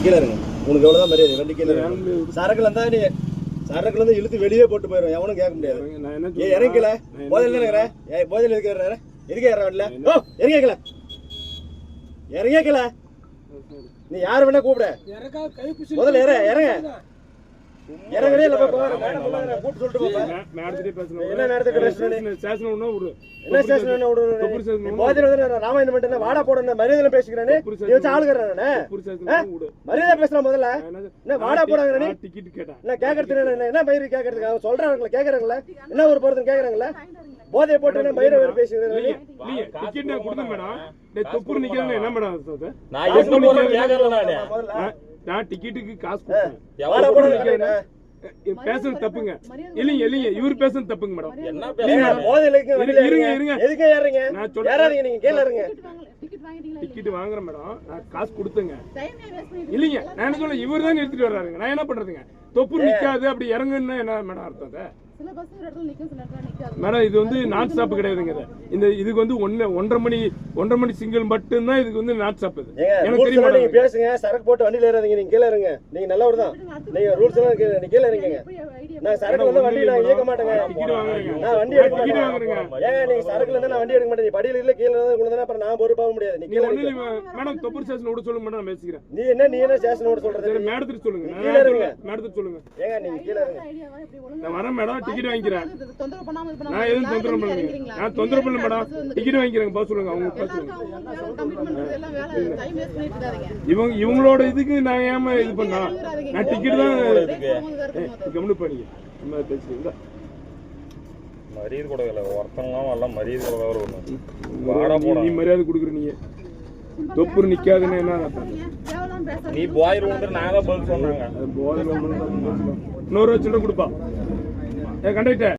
கீழே இருங்க. உங்களுக்கு எவ்வளவுதான் மரியாதை, வண்டி கீழே சரக்குல இருந்தா நீ சரக்குல இருந்து இழுத்து வெளியே போட்டு போயிடும், எவனும் கேட்க முடியாது. ஏன் இறங்கல போதையில இருக்கிற போதையில இருக்கிற எதுக்கே வரல இறங்கல இறங்கல நீ யாரு வேணா கூப்பிட முதல்ல இறங்க இறங்கவே இல்ல கூப்பிட்டு சொல்லிட்டு போப்ப என்ன நேரத்துக்கு ராமாயணம் பண்ணிட்டு வாடா போட மரியாதை பேசிக்கிறேன்னு ஆளுகிறானே மரியாதை பேசுறான் முதல்ல என்ன வாடா போடாங்க என்ன கேட்கறது என்ன மயிறு கேட்கறதுக்கு அவங்க சொல்றாங்களா கேட்கறாங்களா என்ன ஒரு போறதுன்னு கேட்கறாங்களா போதையை போட்டு மயிரை வேறு பேசுகிறேன் நான் டிக்கெட்டுக்கு காசு பேசுறது தப்புங்க. இல்லைங்க இல்லைங்க இவர் பேசுறது தப்புங்க மேடம். டிக்கெட் வாங்குறேன் மேடம், நான் காசு கொடுத்துங்க. இல்லைங்க நான் என்ன சொல்ல இவர் தான் எடுத்துட்டு வர்றாருங்க, நான் என்ன பண்றதுங்க? தொப்பு நிக்காது அப்படி இறங்குன்னா என்ன மேடம் அர்த்தம்? மேடம் இது வந்து நான் ஸ்டாப் கிடையாதுங்க. இந்த இதுக்கு வந்து 1:30 மணி சிங்கிள் மட்டும் தான் இதுக்கு வந்து நான் ஸ்டாப். எனக்கு தெரியும். நீங்க பேசுங்க, சரக்கு போட்டு வண்டியில ஏறாதீங்க, நீங்க கீழ இருங்க. நீங்க நல்லவர் தான், நீங்க ரூல்ஸ் எல்லாம் நீங்க கீழ இறங்குங்க. நான் சரக்கு வந்து வண்டி நான் இயக்க மாட்டேங்க, நான் வண்டி எடுக்க மாட்டேன். ஏங்க நீங்க சரக்குல இருந்தா நான் வண்டி எடுக்க மாட்டேன். படியில இல்ல கீழ இருந்தா உங்களுக்கு அப்புறம் நான் பொறுப்பாக முடியாது. நீங்க கீழ இருங்க மேடம். தொப்பூர் ஸ்டேஷன் ஓட சொல்லுங்க மேடம், நான் பேசிக்கிறேன். நீ என்ன ஸ்டேஷன் ஓட சொல்றது? மேடத்துக்கு சொல்லுங்க, கீழ இருங்க. மேடத்துக்கு சொல்லுங்க. ஏங்க நீங்க கீழ இருங்க. நான் வரேன் மேடம், டிக்கெட் வாங்கிக்கிறேன். நான் எதுவும் தொந்தரவு பண்ணுங்க, நான் தொந்தரவு பண்ணல மேடம். டிக்கெட் வாங்கிக்கிறேங்க, பாஸ் சொல்லுங்க. அவங்க இவங்களோட இதுக்கு நான் ஏமா இது பண்ணா? நான் டிக்கெட் தான் கவனிப்பு பண்ணிக்க. நம்ம பேசுறீங்களா? மரியாதை கொடுக்கல ஒருத்தங்களாம் எல்லாம் மரியாதை கொடுக்க. நீ மரியாதை கொடுக்குற, நீங்க தொப்புரு நிக்காதுன்னு என்ன? நீ போயிரு நாங்க பதில் சொன்னாங்க. இன்னொரு சில்லறை கொடுப்பா கண்டக்டர்.